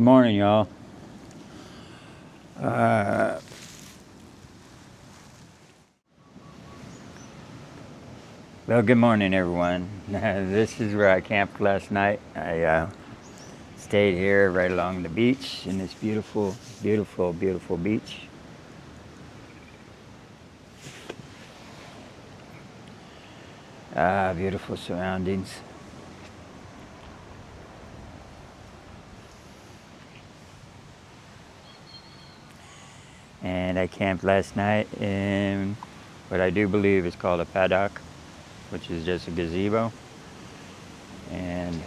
Good morning, y'all. Well, good morning, everyone. This is where I camped last night. I stayed here right along the beach in this beautiful, beautiful, beautiful beach. Beautiful surroundings. And I camped last night in what I do believe is called a paddock, which is just a gazebo. And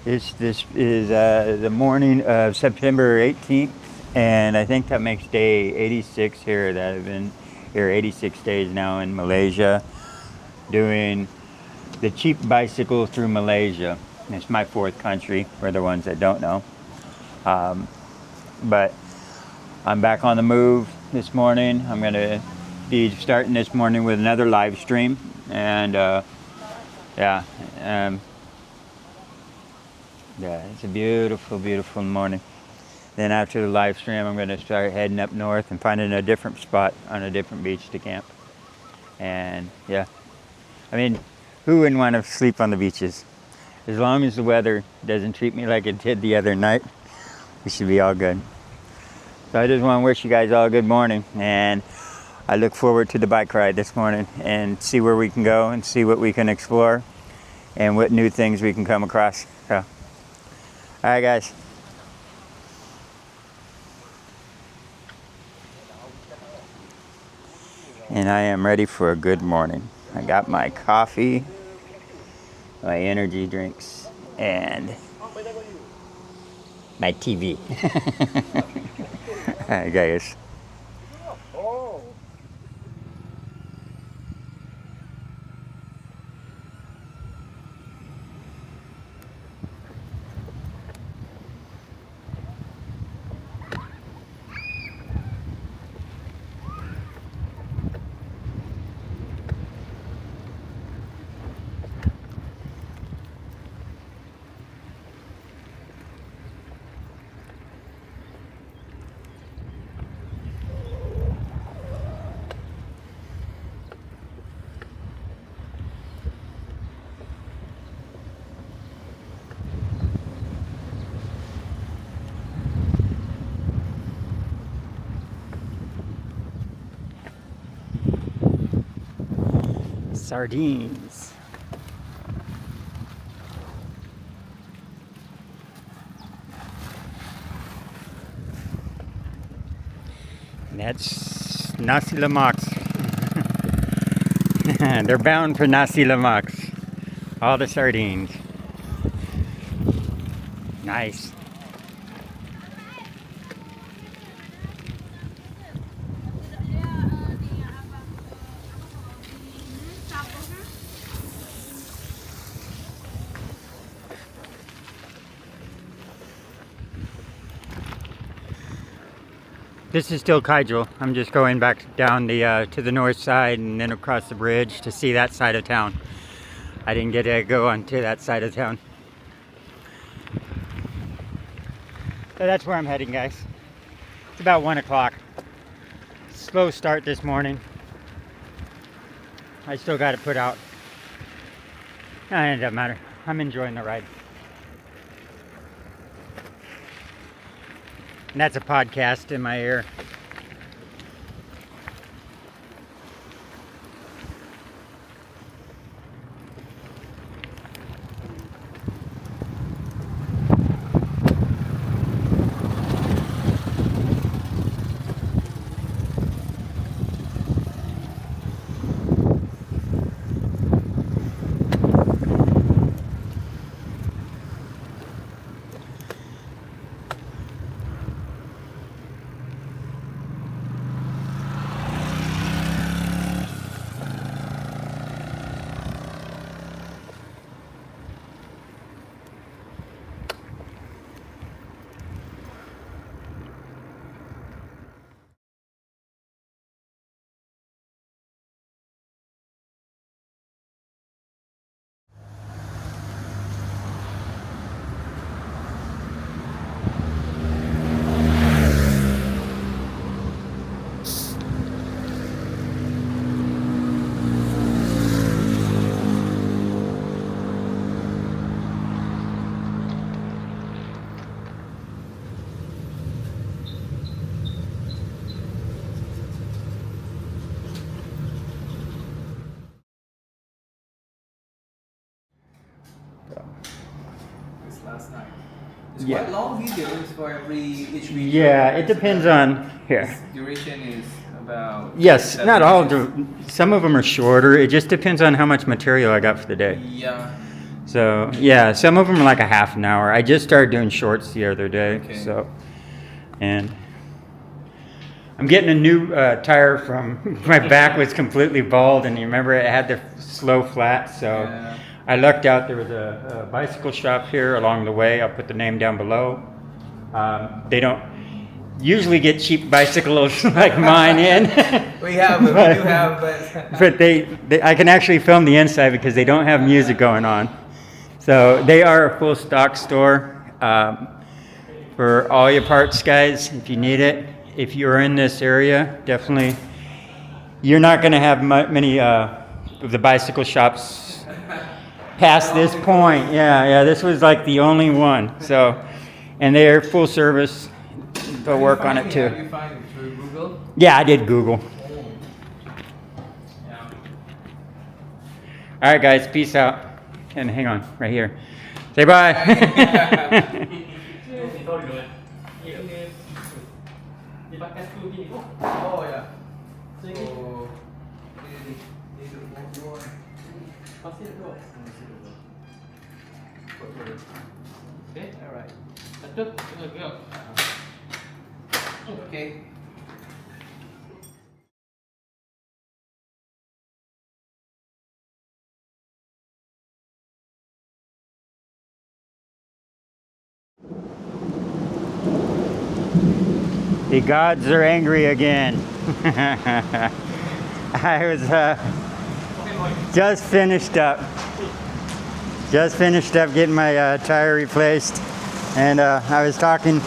this is the morning of September 18th, and I think that makes day 86 here. That I've been here 86 days now in Malaysia, doing the cheap bicycle through Malaysia. It's my fourth country for the ones that don't know. But I'm back on the move this morning. I'm going to be starting this morning with another live stream. And yeah, it's a beautiful, beautiful morning. Then after the live stream, I'm going to start heading up north and finding a different spot on a different beach to camp. And yeah, I mean, who wouldn't want to sleep on the beaches? As long as the weather doesn't treat me like it did the other night, we should be all good. So I just want to wish you guys all a good morning, and I look forward to the bike ride this morning and see where we can go and see what we can explore and what new things we can come across. So, all right, guys. And I am ready for a good morning. I got my coffee, my energy drinks, and my TV. All right, guys. Sardines. And that's nasi lemaks. They're bound for nasi lemaks. All the sardines. Nice. This is still Kijal. I'm just going back down the to the north side and then across the bridge to see that side of town. I didn't get to go onto that side of town. So that's where I'm heading, guys. It's about 1 o'clock. Slow start this morning. I still got to put out. It doesn't matter. I'm enjoying the ride. And that's a podcast in my ear. It's Yeah. quite long videos for each video. Yeah, it depends on here. Its duration is about. Yes, 7 not all. minutes. Some of them are shorter. It just depends on how much material I got for the day. Yeah. So yeah, some of them are like a half an hour. I just started doing shorts the other day. Okay. So, and I'm getting a new tire from. My back was completely bald, and you remember it had the slow flat. So Yeah. I lucked out. There was a bicycle shop here along the way. I'll put the name down below. They don't usually get cheap bicycles like mine in. We have, we do have, but. But I can actually film the inside because they don't have music going on. So they are a full stock store for all your parts, guys, if you need it. If you're in this area, definitely, you're not going to have many of the bicycle shops past this point. Yeah, this was like the only one. So, and they're full service. They'll work on it too. Have you find it through Google? Yeah, I did Google. Yeah. All right, guys, peace out. And hang on, right here. Say bye. Oh yeah. So ini door. Okay, all right. Okay. The gods are angry again. I was just finished up getting my tire replaced, and I was talking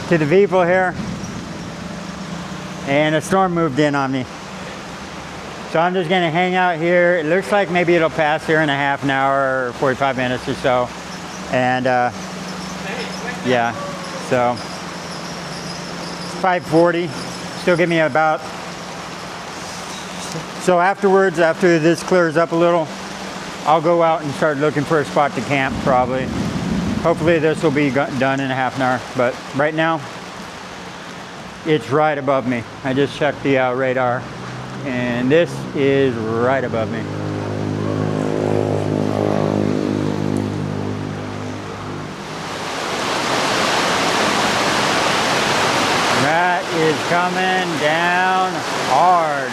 to the people here, and a storm moved in on me. So I'm just gonna hang out here. It looks like maybe it'll pass here in a half an hour or 45 minutes or so, and yeah, so 5:40, still give me about, so afterwards, after this clears up a little, I'll go out and start looking for a spot to camp probably. Hopefully this will be done in a half an hour, but right now, it's right above me. I just checked the radar, and this is right above me. That is coming down hard.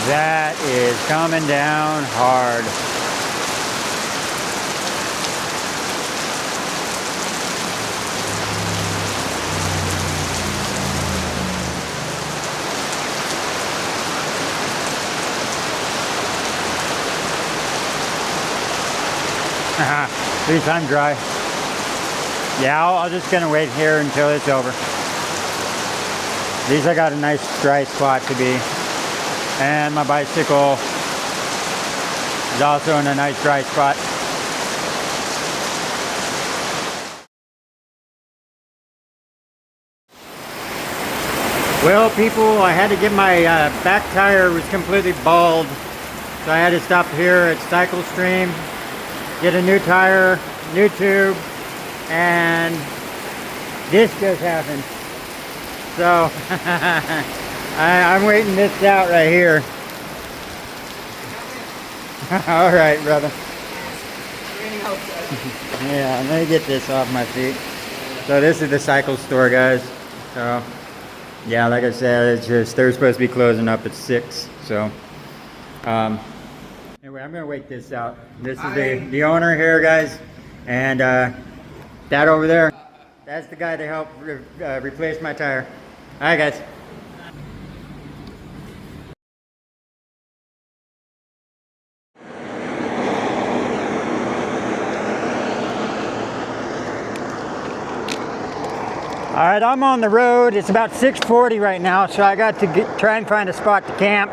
That is coming down hard. At least I'm dry. Yeah, I'm just gonna wait here until it's over. At least I got a nice dry spot to be. And my bicycle is also in a nice dry spot. Well, people, I had to get my back tire was completely bald, so I had to stop here at Cycle Stream, get a new tire, new tube, and this just happened. So I'm waiting this out right here. All right, brother. Yeah, let me get this off my feet. So this is the cycle store, guys. So yeah, like I said, it's just they're supposed to be closing up at 6. So anyway, I'm gonna wait this out. This is the owner here, guys, and that over there, that's the guy to help replace my tire. All right, guys. All right, I'm on the road. It's about 6:40 right now, so I got to try and find a spot to camp.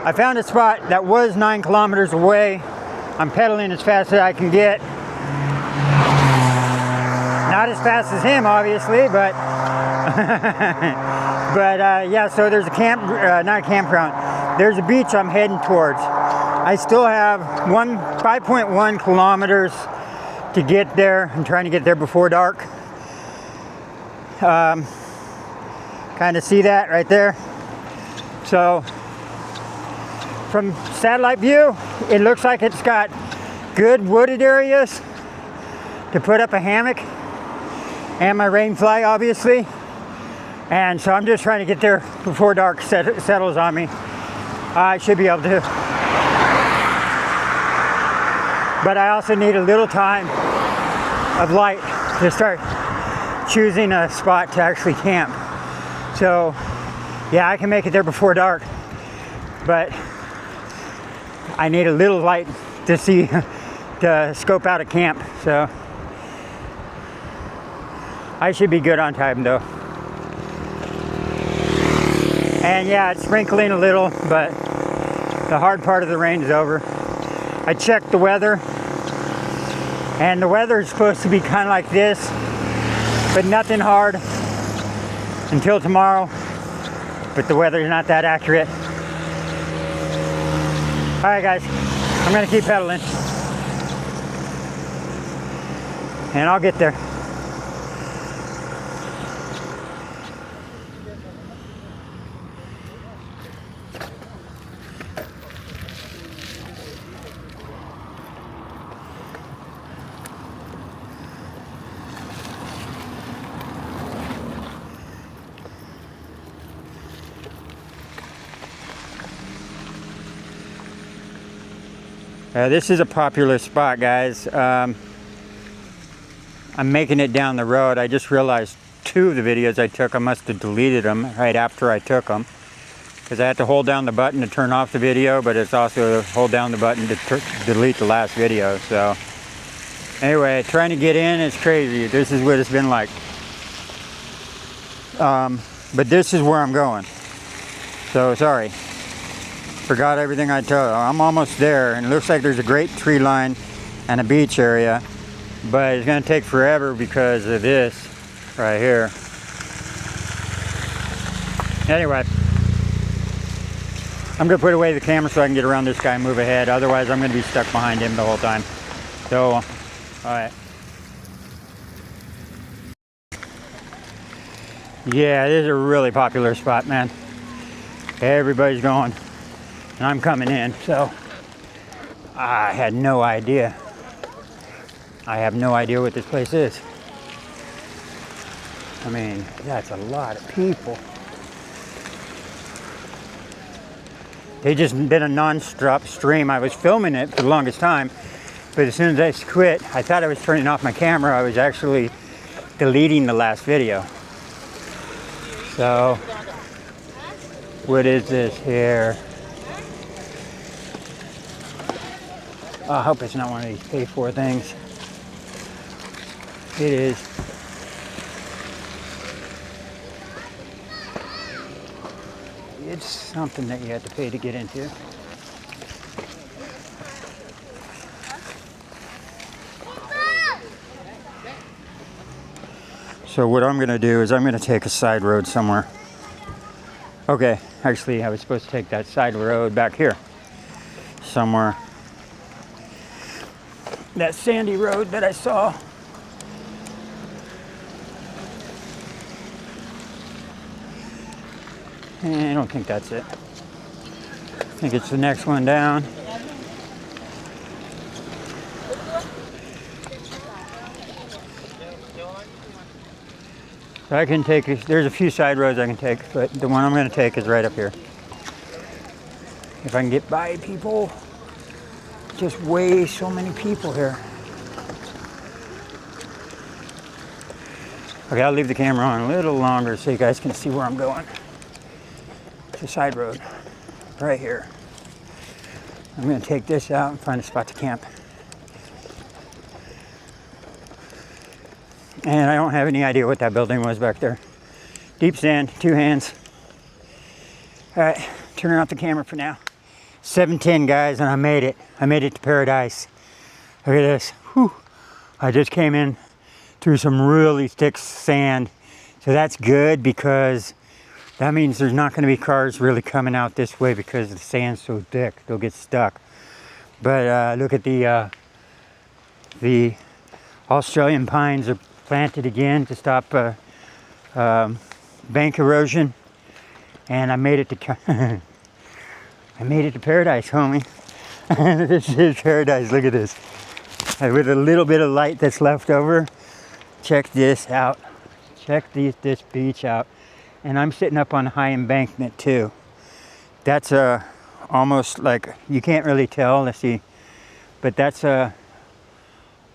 I found a spot that was 9 kilometers away. I'm pedaling as fast as I can get. Not as fast as him, obviously, but yeah. So there's a not a campground. There's a beach I'm heading towards. I still have 5.1 kilometers to get there. I'm trying to get there before dark. Kind of see that right there. So from satellite view, it looks like it's got good wooded areas to put up a hammock and my rain fly, obviously. And so I'm just trying to get there before dark settles on me. I should be able to. But I also need a little time of light to start choosing a spot to actually camp. So yeah, I can make it there before dark, but I need a little light to see, to scope out a camp. So I should be good on time though. And yeah, it's sprinkling a little, but the hard part of the rain is over. I checked the weather, and the weather is supposed to be kind of like this, but nothing hard until tomorrow. But the weather is not that accurate. All right, guys, I'm gonna keep pedaling, and I'll get there. This is a popular spot, guys. I'm making it down the road. I just realized 2 of the videos I took, I must have deleted them right after I took them, because I had to hold down the button to turn off the video, but it's also hold down the button to delete the last video. So anyway, trying to get in is crazy. This is what it's been like. But this is where I'm going. So sorry. Forgot everything I told. I'm almost there, and it looks like there's a great tree line and a beach area, but it's going to take forever because of this right here. Anyway, I'm going to put away the camera so I can get around this guy and move ahead. Otherwise, I'm going to be stuck behind him the whole time. So, all right. Yeah, this is a really popular spot, man. Everybody's going. And I'm coming in, so I had no idea. I have no idea what this place is. I mean, that's a lot of people. They just been a non-stop stream. I was filming it for the longest time, but as soon as I quit, I thought I was turning off my camera. I was actually deleting the last video. So, what is this here? I hope it's not one of these pay-for things. It is. It's something that you have to pay to get into. So what I'm going to do is I'm going to take a side road somewhere. Okay, actually I was supposed to take that side road back here somewhere. That sandy road that I saw. I don't think that's it. I think it's the next one down. So I can take, there's a few side roads I can take, but the one I'm going to take is right up here. If I can get by people. Just way so many people here. Okay, I'll leave the camera on a little longer so you guys can see where I'm going. It's a side road right here. I'm going to take this out and find a spot to camp. And I don't have any idea what that building was back there. Deep sand, 2 hands. All right, turning off the camera for now. 7:10, guys, and I made it. I made it to paradise. Look at this. Whew. I just came in through some really thick sand. So that's good because that means there's not going to be cars really coming out this way because the sand's so thick. They'll get stuck. But look at the Australian pines are planted again to stop bank erosion. And I made it to I made it to paradise, homie. This is paradise. Look at this. With a little bit of light that's left over, check this out. Check this beach out. And I'm sitting up on a high embankment too. That's almost like, you can't really tell, let's see. But that's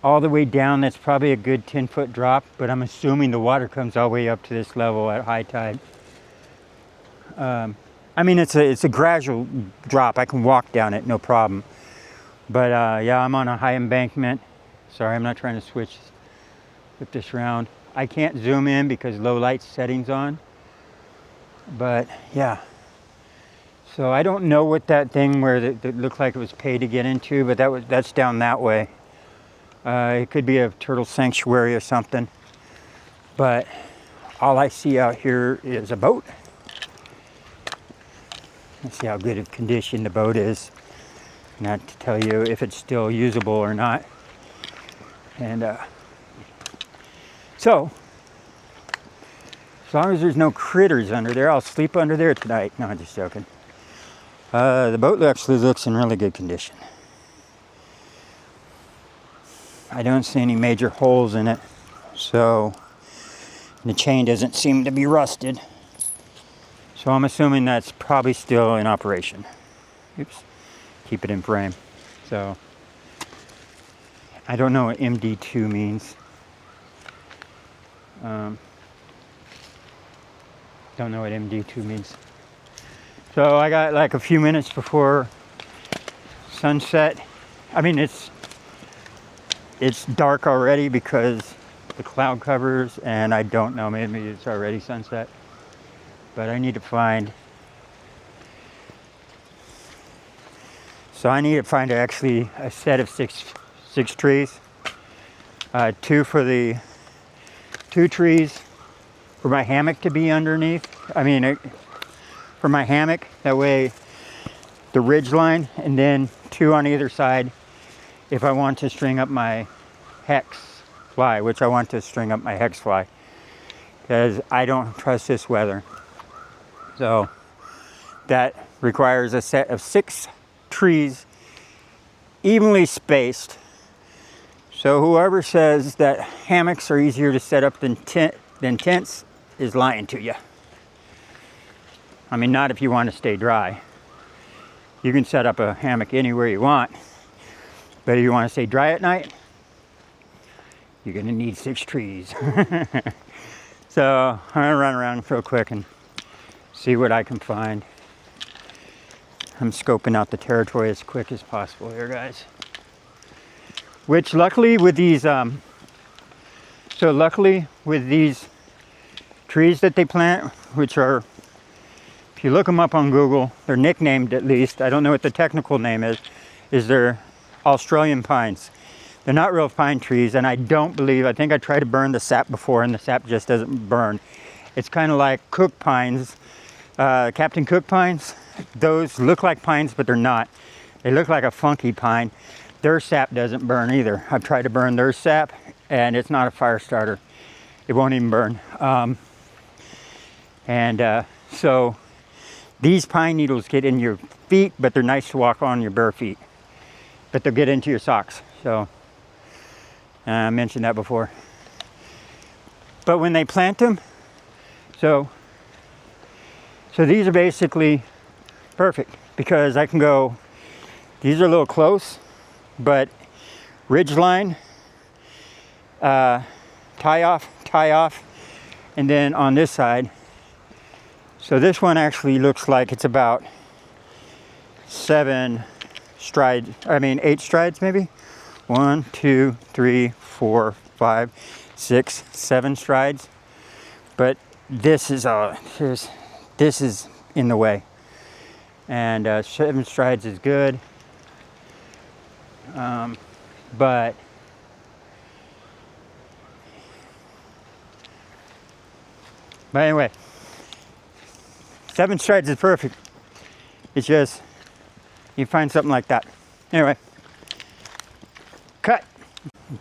all the way down. That's probably a good 10-foot drop, but I'm assuming the water comes all the way up to this level at high tide. I mean, it's a gradual drop. I can walk down it, no problem. But yeah, I'm on a high embankment. Sorry, I'm not trying to flip this around. I can't zoom in because low light setting's on. But yeah. So I don't know what that thing where it looked like it was paid to get into, but that's down that way. It could be a turtle sanctuary or something. But all I see out here is a boat. Let's see how good of condition the boat is. Not to tell you if it's still usable or not. And so, as long as there's no critters under there, I'll sleep under there tonight. No, I'm just joking. The boat actually looks in really good condition. I don't see any major holes in it, so the chain doesn't seem to be rusted. So I'm assuming that's probably still in operation. Oops, keep it in frame. So I don't know what MD2 means. Don't know what MD2 means. So I got like a few minutes before sunset. I mean, it's dark already because the cloud covers, and I don't know, maybe it's already sunset. But I need to find, actually a set of six trees. Two trees for my hammock to be underneath. I mean, for my hammock, that way the ridge line, and then two on either side if I want to string up my hex fly, which I want to string up my hex fly because I don't trust this weather. So that requires a set of 6 trees evenly spaced. So whoever says that hammocks are easier to set up than tents is lying to you. I mean, not if you want to stay dry. You can set up a hammock anywhere you want. But if you want to stay dry at night, you're going to need 6 trees. So I'm going to run around real quick and see what I can find. I'm scoping out the territory as quick as possible here, guys. Which luckily with these, trees that they plant, which are, if you look them up on Google, they're nicknamed at least, I don't know what the technical name is they're Australian pines. They're not real pine trees, and I think I tried to burn the sap before, and the sap just doesn't burn. It's kind of like Cook pines, Captain Cook pines. Those look like pines, but they're not. They look like a funky pine. Their sap doesn't burn either. I've tried to burn their sap, and it's not a fire starter. It won't even burn. So these pine needles get in your feet, but they're nice to walk on your bare feet. But they'll get into your socks. So I mentioned that before. But when they plant them, so these are basically perfect because I can go, these are a little close, but ridge line, tie off, and then on this side. So this one actually looks like it's about 8 strides maybe. 1, 2, 3, 4, 5, 6, 7 strides. But this is in the way. And 7 strides is good. But But anyway, 7 strides is perfect. It's just, you find something like that. Anyway, cut.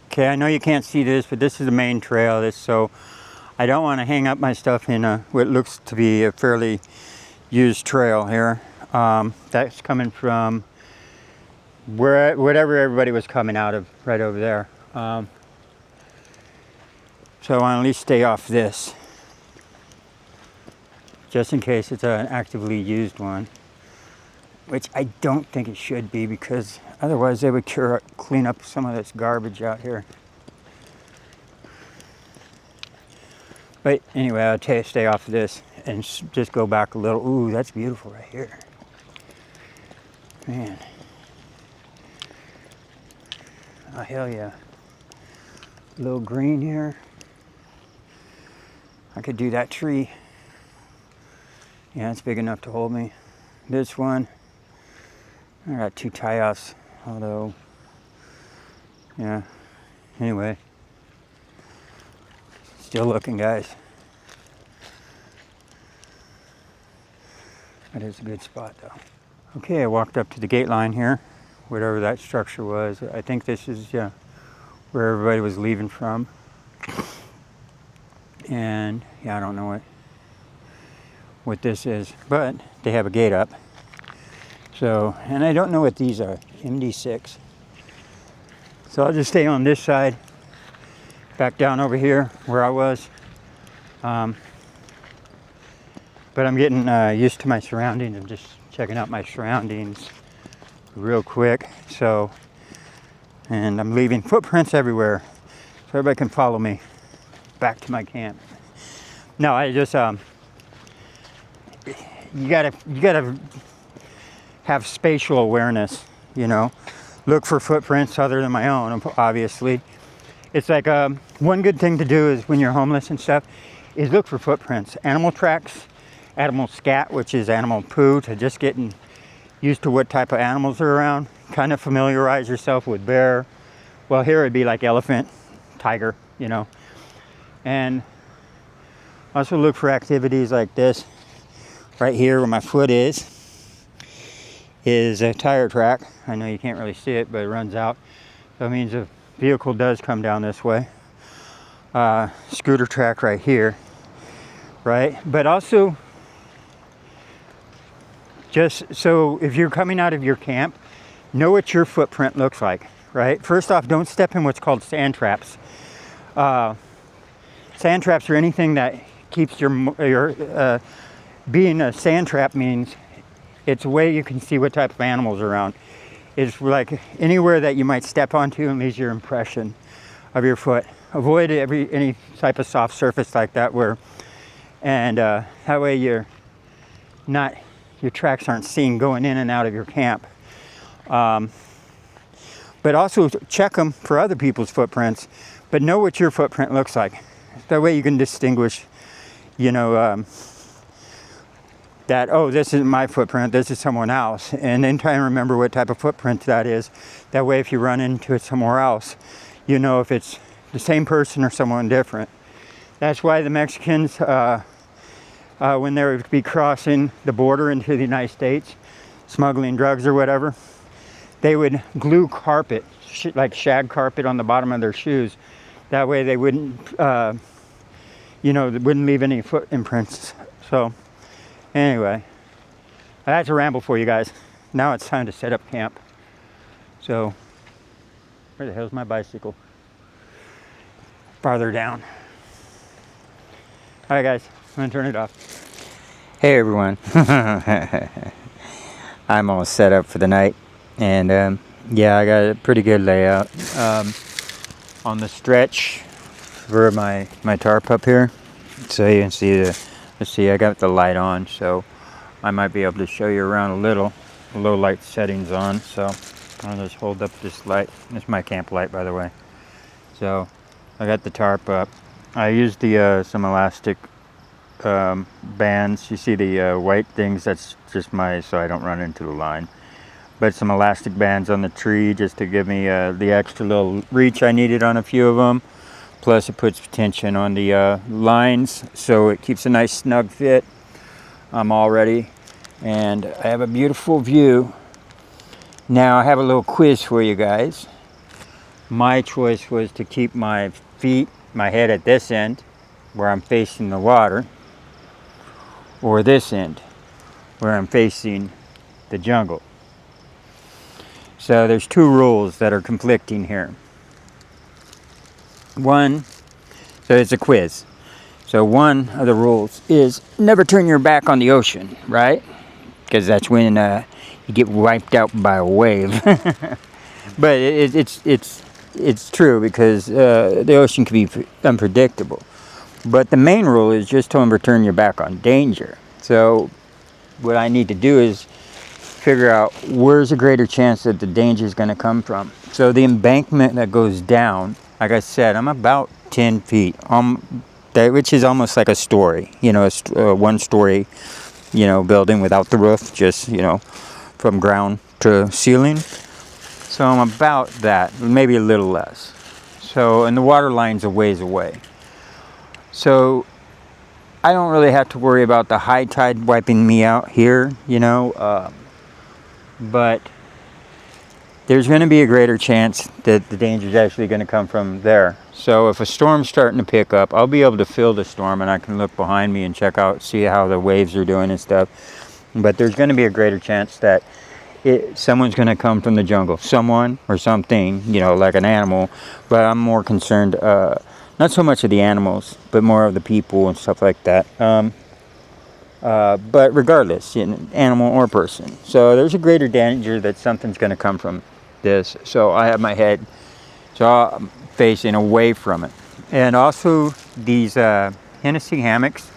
Okay, I know you can't see this, but this is the main trail. So I don't want to hang up my stuff in what looks to be a fairly used trail here. That's coming from whatever everybody was coming out of right over there. So I want to at least stay off this, just in case it's an actively used one, which I don't think it should be, because otherwise they would clean up some of this garbage out here. But anyway, I'll stay off of this and just go back a little. Ooh, that's beautiful right here. Man. Oh, hell yeah. A little green here. I could do that tree. Yeah, it's big enough to hold me. This one, I got 2 tie-offs, although, yeah. Anyway, still looking, guys. That is a good spot, though. Okay, I walked up to the gate line here, whatever that structure was. I think this is, yeah, where everybody was leaving from. And yeah, I don't know what this is, but they have a gate up. So, and I don't know what these are, MD6. So I'll just stay on this side, back down over here where I was. But I'm getting used to my surroundings. I'm just checking out my surroundings real quick. So, and I'm leaving footprints everywhere, so everybody can follow me back to my camp. No, I just you gotta have spatial awareness, you know. Look for footprints other than my own, obviously. It's like one good thing to do is when you're homeless and stuff is look for footprints, animal tracks, animal scat, which is animal poo, to just getting used to what type of animals are around. Kind of familiarize yourself with bear. Well, here it'd be like elephant, tiger, you know. And also look for activities like this. Right here where my foot is a tire track. I know you can't really see it, but it runs out. So it means a vehicle does come down this way. Scooter track right here, right? But also, just so if you're coming out of your camp, know what your footprint looks like, right? First off, don't step in what's called sand traps. Sand traps are anything that keeps your being a sand trap means it's a way you can see what type of animals are around. It's like anywhere that you might step onto and leaves your impression of your foot. Avoid any type of soft surface like that and that way your tracks aren't seen going in and out of your camp. But also check them for other people's footprints, but know what your footprint looks like. That way you can distinguish, you know, that, oh, this isn't my footprint, this is someone else. And then try and remember what type of footprint that is. That way if you run into it somewhere else, you know if it's the same person or someone different. That's why the Mexicans, when they would be crossing the border into the United States, smuggling drugs or whatever, they would glue carpet, like shag carpet on the bottom of their shoes. That way they wouldn't, you know, they wouldn't leave any foot imprints. So anyway, that's a ramble for you guys. Now it's time to set up camp. So, where the hell's my bicycle? Farther down. All right, guys, I'm gonna turn it off. Hey, everyone. I'm all set up for the night, and yeah, I got a pretty good layout on the stretch for my tarp up here, so you can see the. Let's see, I got the light on, so I might be able to show you around a little. Low light settings on, so I'll just hold up this light. This is my camp light, by the way. So I got the tarp up. I used the some elastic bands. You see the white things? That's just so I don't run into the line. But some elastic bands on the tree just to give me the extra little reach I needed on a few of them. Plus it puts tension on the lines, so it keeps a nice snug fit. I'm all ready, and I have a beautiful view. Now I have a little quiz for you guys. My choice was to keep my head at this end, where I'm facing the water, or this end, where I'm facing the jungle. So there's two rules that are conflicting here. One, so it's a quiz. So one of the rules is never turn your back on the ocean, right? Because that's when you get wiped out by a wave. But it's true, because the ocean can be unpredictable. But the main rule is just to never turn your back on danger. So what I need to do is figure out where's a greater chance that the danger is going to come from. So the embankment that goes down, like I said, I'm about 10 feet, which is almost like a story, a one-story, building without the roof, just, from ground to ceiling. So I'm about that, maybe a little less. So, and the water line's a ways away. So I don't really have to worry about the high tide wiping me out here, but there's going to be a greater chance that the danger is actually going to come from there. So if a storm's starting to pick up, I'll be able to feel the storm, and I can look behind me and check out, see how the waves are doing and stuff. But there's going to be a greater chance that someone's going to come from the jungle. Someone or something, like an animal. But I'm more concerned, not so much of the animals, but more of the people and stuff like that. But regardless, animal or person. So there's a greater danger that something's going to come from this. So I have my head I'm facing away from it. And also these Hennessy hammocks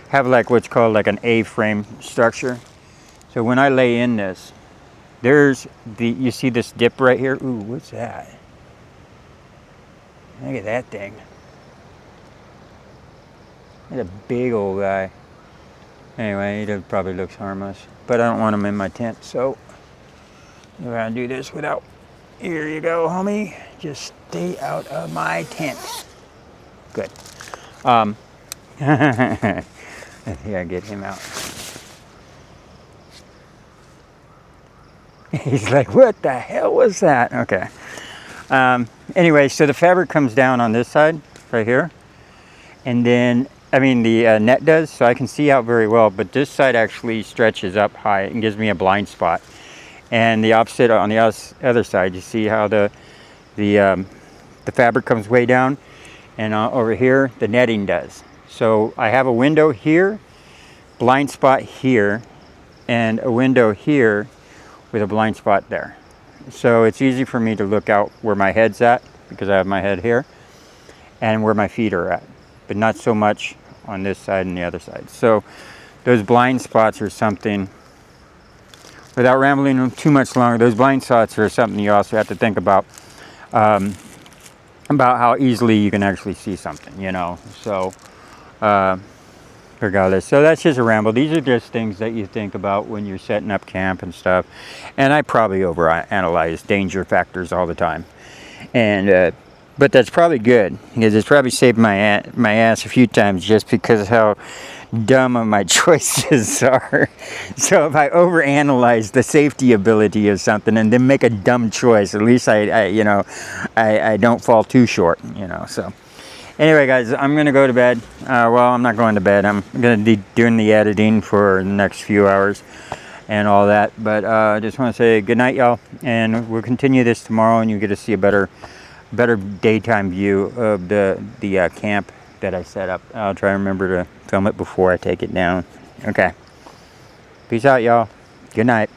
have like what's called like an A-frame structure. So when I lay in this, you see this dip right here? Ooh, what's that? Look at that thing. It's a big old guy. Anyway, he probably looks harmless, but I don't want him in my tent, so we're gonna do this without. Here you go, homie. Just stay out of my tent. Good. I think I get him out. He's like, what the hell was that? Okay. Anyway, so the fabric comes down on this side, right here, and then the net does, so I can see out very well, but this side actually stretches up high and gives me a blind spot. And the opposite on the other side, you see how the fabric comes way down, and over here the netting does. So I have a window here, blind spot here, and a window here with a blind spot there. So it's easy for me to look out where my head's at, because I have my head here, and where my feet are at, but not so much on this side and the other side. So those blind spots are something, without rambling too much longer, those blind spots are something you also have to think about how easily you can actually see something, So regardless, so that's just a ramble. These are just things that you think about when you're setting up camp and stuff. And I probably overanalyze danger factors all the time, and but that's probably good, because it's probably saved my ass a few times, just because of how dumb my choices are. So if I overanalyze the safety ability of something and then make a dumb choice, at least I don't fall too short, So anyway, guys, I'm gonna go to bed. Well, I'm not going to bed. I'm gonna be doing the editing for the next few hours and all that. But I just want to say good night, y'all, and we'll continue this tomorrow, and you get to see a better daytime view of the camp that I set up. I'll try to remember to film it before I take it down. Okay. Peace out, y'all. Good night.